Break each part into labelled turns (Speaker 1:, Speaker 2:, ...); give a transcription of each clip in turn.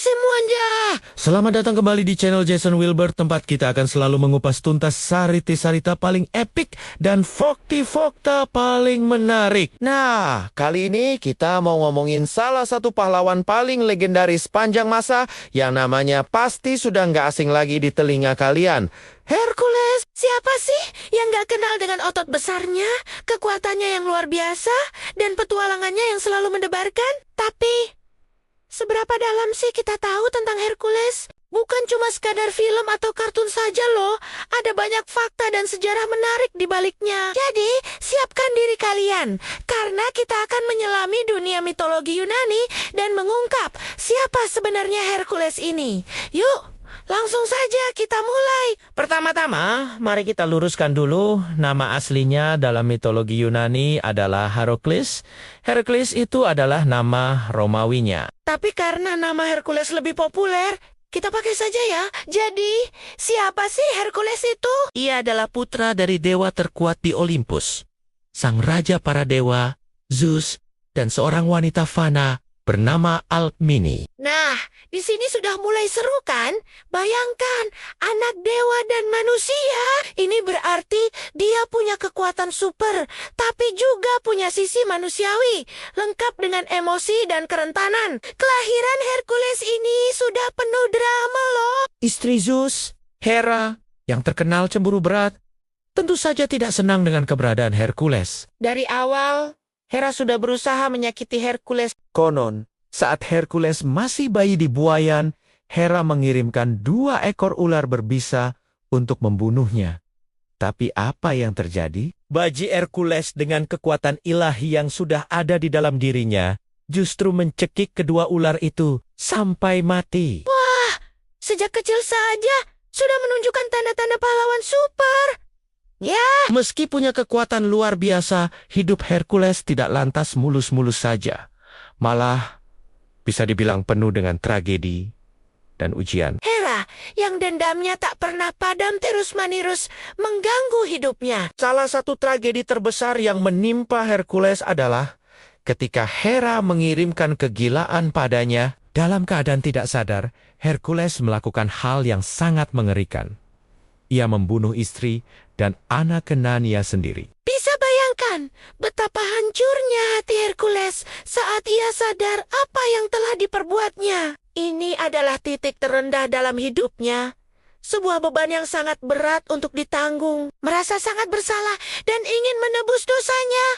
Speaker 1: semuanya. Selamat datang kembali di channel Jason Wilbur, tempat kita akan selalu mengupas tuntas sarita paling epik dan fakta paling menarik. Nah, kali ini kita mau ngomongin salah satu pahlawan paling legendaris panjang masa yang namanya pasti sudah nggak asing lagi di telinga kalian. Hercules. Siapa sih yang nggak kenal dengan otot besarnya, kekuatannya yang luar biasa, dan petualangannya yang selalu mendebarkan? Tapi seberapa dalam sih kita tahu tentang Hercules? Bukan cuma sekadar film atau kartun saja loh. Ada banyak fakta dan sejarah menarik di baliknya. Jadi, siapkan diri kalian. Karena kita akan menyelami dunia mitologi Yunani dan mengungkap siapa sebenarnya Hercules ini. Yuk, langsung saja kita mulai. Pertama-tama, mari kita luruskan dulu. Nama aslinya dalam mitologi Yunani adalah Heracles. Heracles itu adalah nama Romawinya. Tapi karena nama Hercules lebih populer, kita pakai saja ya. Jadi, siapa sih Hercules itu? Ia adalah putra dari dewa terkuat di Olympus. Sang raja para dewa, Zeus, dan seorang wanita fana bernama Alkmene. Nah, di sini sudah mulai seru kan? Bayangkan, anak dewa dan manusia. Ini berarti dia punya kekuatan super, tapi juga punya sisi manusiawi, lengkap dengan emosi dan kerentanan. Kelahiran Hercules ini sudah penuh drama loh. Istri Zeus, Hera, yang terkenal cemburu berat, tentu saja tidak senang dengan keberadaan Hercules. Dari awal, Hera sudah berusaha menyakiti Hercules. Konon, saat Hercules masih bayi di buayan, Hera mengirimkan 2 ekor ular berbisa untuk membunuhnya. Tapi apa yang terjadi? Bayi Hercules dengan kekuatan ilahi yang sudah ada di dalam dirinya justru mencekik kedua ular itu sampai mati. Wah, sejak kecil saja sudah menunjukkan tanda-tanda pahlawan super. Ya, meski punya kekuatan luar biasa, hidup Hercules tidak lantas mulus-mulus saja. Malah, bisa dibilang penuh dengan tragedi dan ujian. Hera, yang dendamnya tak pernah padam terus-menerus mengganggu hidupnya. Salah satu tragedi terbesar yang menimpa Hercules adalah ketika Hera mengirimkan kegilaan padanya. Dalam keadaan tidak sadar, Hercules melakukan hal yang sangat mengerikan. Ia membunuh istri dan anak Kenania sendiri. Bisa bayangkan betapa hancurnya hati Hercules saat ia sadar apa yang telah diperbuatnya. Ini adalah titik terendah dalam hidupnya. Sebuah beban yang sangat berat untuk ditanggung. Merasa sangat bersalah dan ingin menebus dosanya.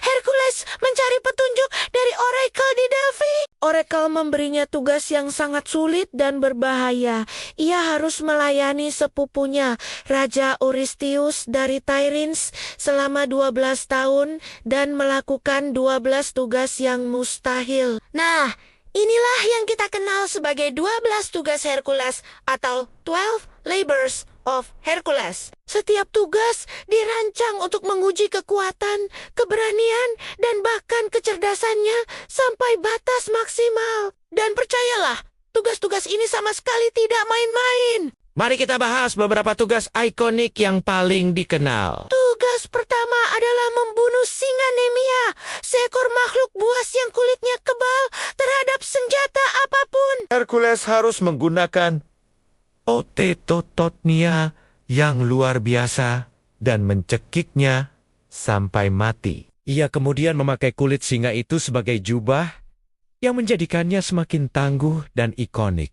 Speaker 1: Hercules mencari petunjuk dari Oracle di Delphi. Oracle memberinya tugas yang sangat sulit dan berbahaya. Ia harus melayani sepupunya, Raja Eurystheus dari Tyrins, selama 12 tahun dan melakukan 12 tugas yang mustahil. Nah, inilah yang kita kenal sebagai 12 tugas Hercules atau 12 Labors of Hercules. Setiap tugas dirancang untuk menguji kekuatan, keberanian, dan bahkan kecerdasannya sampai batas maksimal. Dan percayalah, tugas-tugas ini sama sekali tidak main-main. Mari kita bahas beberapa tugas ikonik yang paling dikenal. Tugas pertama adalah membunuh singa Nemea, seekor makhluk buas yang kulitnya kebal terhadap senjata apapun. Hercules harus menggunakan Otetototnia yang luar biasa dan mencekiknya sampai mati. Ia kemudian memakai kulit singa itu sebagai jubah yang menjadikannya semakin tangguh dan ikonik.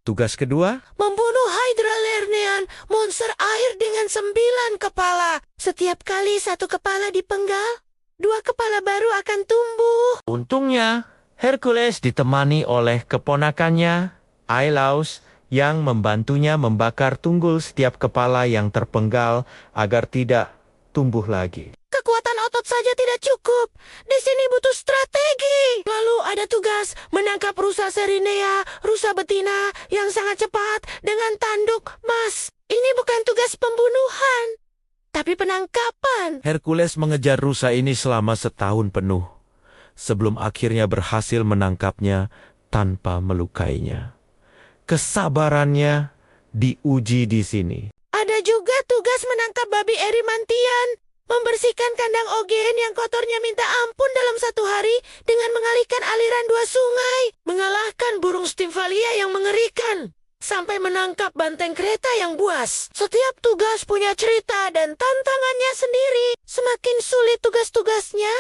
Speaker 1: Tugas kedua, membunuh Hydra Lernean, monster air dengan 9 kepala. Setiap kali 1 kepala dipenggal, 2 kepala baru akan tumbuh. Untungnya, Hercules ditemani oleh keponakannya, Ailaus, yang membantunya membakar tunggul setiap kepala yang terpenggal agar tidak tumbuh lagi. Kekuatan otot saja tidak cukup. Di sini butuh strategi. Lalu ada tugas menangkap rusa Serinea, rusa betina yang sangat cepat dengan tanduk emas. Ini bukan tugas pembunuhan, tapi penangkapan. Hercules mengejar rusa ini selama setahun penuh, sebelum akhirnya berhasil menangkapnya tanpa melukainya. Kesabarannya diuji di sini. Ada juga tugas menangkap babi Erymantian.
Speaker 2: Membersihkan kandang ogen yang kotornya minta ampun dalam 1 hari dengan mengalihkan aliran 2 sungai. Mengalahkan burung Stymphaliae yang mengerikan. Sampai menangkap banteng kereta yang buas. Setiap tugas punya cerita dan tantangannya sendiri. Semakin sulit tugas-tugasnya,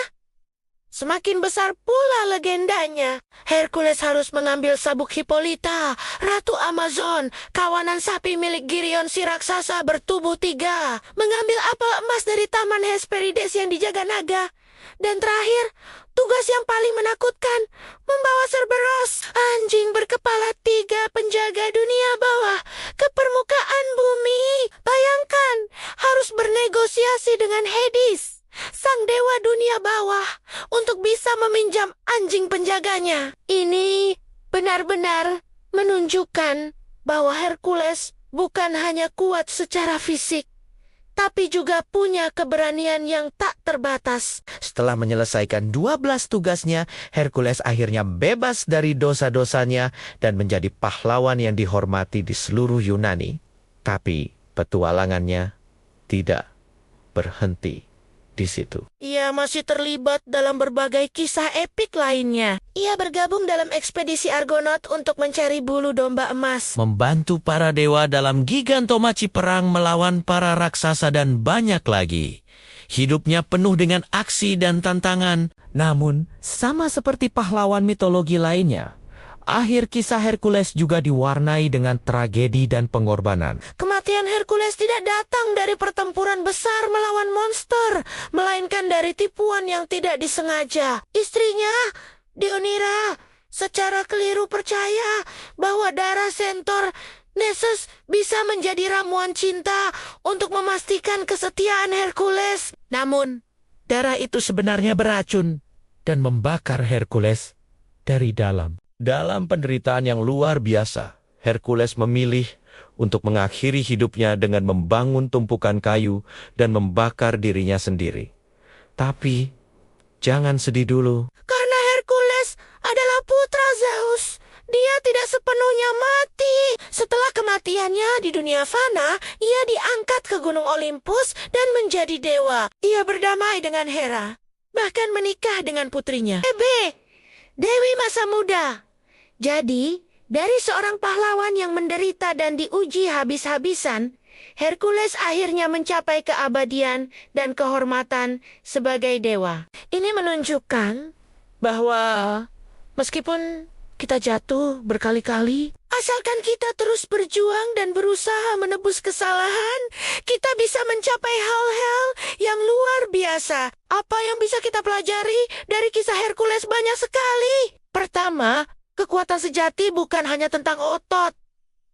Speaker 2: semakin besar pula legendanya. Hercules harus mengambil sabuk Hippolyta, Ratu Amazon, kawanan sapi milik Girion si raksasa bertubuh 3, mengambil apel emas dari Taman Hesperides yang dijaga naga. Dan terakhir, tugas yang paling menakutkan, membawa Cerberus, anjing berkepala 3 penjaga dunia bawah, ke permukaan bumi. Bayangkan, harus bernegosiasi dengan Hades, sang dewa dunia bawah, untuk bisa meminjam anjing penjaganya. Ini benar-benar menunjukkan bahwa Hercules bukan hanya kuat secara fisik, tapi juga punya keberanian yang tak terbatas.
Speaker 1: Setelah menyelesaikan 12 tugasnya, Hercules akhirnya bebas dari dosa-dosanya dan menjadi pahlawan yang dihormati di seluruh Yunani. Tapi petualangannya tidak berhenti di situ.
Speaker 2: Ia masih terlibat dalam berbagai kisah epik lainnya. Ia bergabung dalam ekspedisi Argonaut untuk mencari bulu domba emas.
Speaker 1: Membantu para dewa dalam gigantomachi perang melawan para raksasa dan banyak lagi. Hidupnya penuh dengan aksi dan tantangan. Namun, sama seperti pahlawan mitologi lainnya, akhir kisah Hercules juga diwarnai dengan tragedi dan pengorbanan.
Speaker 2: Kematian Hercules tidak datang dari pertempuran besar melawan monster, melainkan dari tipuan yang tidak disengaja. Istrinya, Deianira, secara keliru percaya bahwa darah Centaur Nessus bisa menjadi ramuan cinta untuk memastikan kesetiaan Hercules. Namun,
Speaker 1: Darah itu sebenarnya beracun dan membakar Hercules dari dalam. Dalam penderitaan yang luar biasa, Hercules memilih untuk mengakhiri hidupnya dengan membangun tumpukan kayu dan membakar dirinya sendiri. Tapi, jangan sedih dulu.
Speaker 2: karena Hercules adalah putra Zeus, dia tidak sepenuhnya mati. Setelah kematiannya di dunia fana, ia diangkat ke Gunung Olympus dan menjadi dewa. Ia berdamai dengan Hera, bahkan menikah dengan putrinya, Hebe, Dewi masa muda. Jadi, dari seorang pahlawan yang menderita dan diuji habis-habisan, Hercules akhirnya mencapai keabadian dan kehormatan sebagai dewa. Ini menunjukkan bahwa meskipun kita jatuh berkali-kali, asalkan kita terus berjuang dan berusaha menebus kesalahan, kita bisa mencapai hal-hal yang luar biasa. Apa yang bisa kita pelajari dari kisah Hercules banyak sekali. Pertama, kekuatan sejati bukan hanya tentang otot,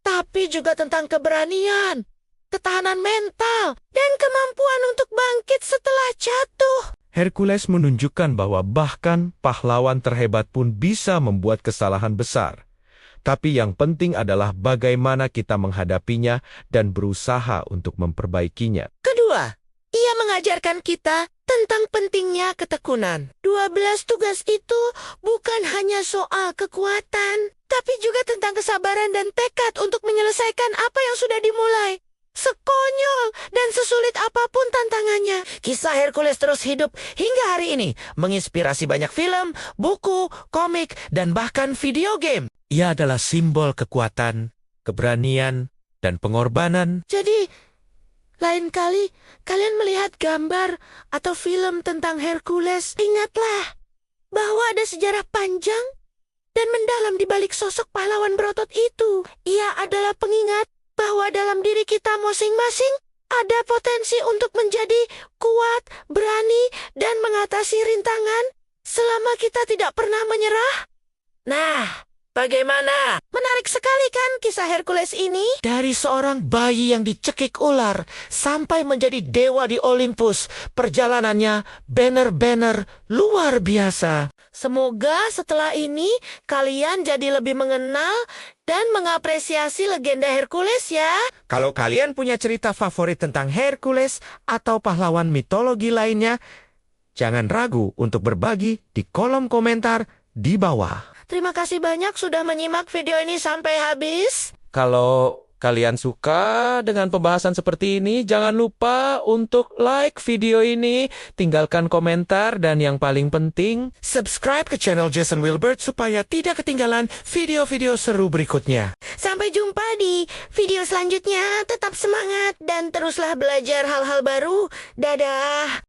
Speaker 2: tapi juga tentang keberanian, ketahanan mental, dan kemampuan untuk bangkit setelah jatuh.
Speaker 1: Hercules menunjukkan bahwa bahkan pahlawan terhebat pun bisa membuat kesalahan besar. Tapi yang penting adalah bagaimana kita menghadapinya dan berusaha untuk memperbaikinya.
Speaker 2: Kedua, ia mengajarkan kita tentang pentingnya ketekunan. 12 tugas itu bukan hanya soal kekuatan, tapi juga tentang kesabaran dan tekad untuk menyelesaikan apa yang sudah dimulai. Sekonyol dan sesulit apapun tantangannya, kisah Hercules terus hidup hingga hari ini, menginspirasi banyak film, buku, komik, dan bahkan video game.
Speaker 1: Ia adalah simbol kekuatan, keberanian, dan pengorbanan.
Speaker 2: Jadi, lain kali kalian melihat gambar atau film tentang Hercules, ingatlah bahwa ada sejarah panjang dan mendalam di balik sosok pahlawan berotot itu. Ia adalah pengingat bahwa dalam diri kita masing-masing ada potensi untuk menjadi kuat, berani, dan mengatasi rintangan selama kita tidak pernah menyerah. Nah, bagaimana? Menarik sekali kan kisah Hercules ini?
Speaker 1: Dari seorang bayi yang dicekik ular sampai menjadi dewa di Olympus, perjalanannya benar-benar luar biasa.
Speaker 2: Semoga setelah ini kalian jadi lebih mengenal dan mengapresiasi legenda Hercules ya.
Speaker 1: Kalau kalian punya cerita favorit tentang Hercules atau pahlawan mitologi lainnya, jangan ragu untuk berbagi di kolom komentar di bawah.
Speaker 2: Terima kasih banyak sudah menyimak video ini sampai habis.
Speaker 1: Kalau kalian suka dengan pembahasan seperti ini, jangan lupa untuk like video ini, tinggalkan komentar, dan yang paling penting, subscribe ke channel Jason Wilbert supaya tidak ketinggalan video-video seru berikutnya.
Speaker 2: Sampai jumpa di video selanjutnya. Tetap semangat dan teruslah belajar hal-hal baru. Dadah.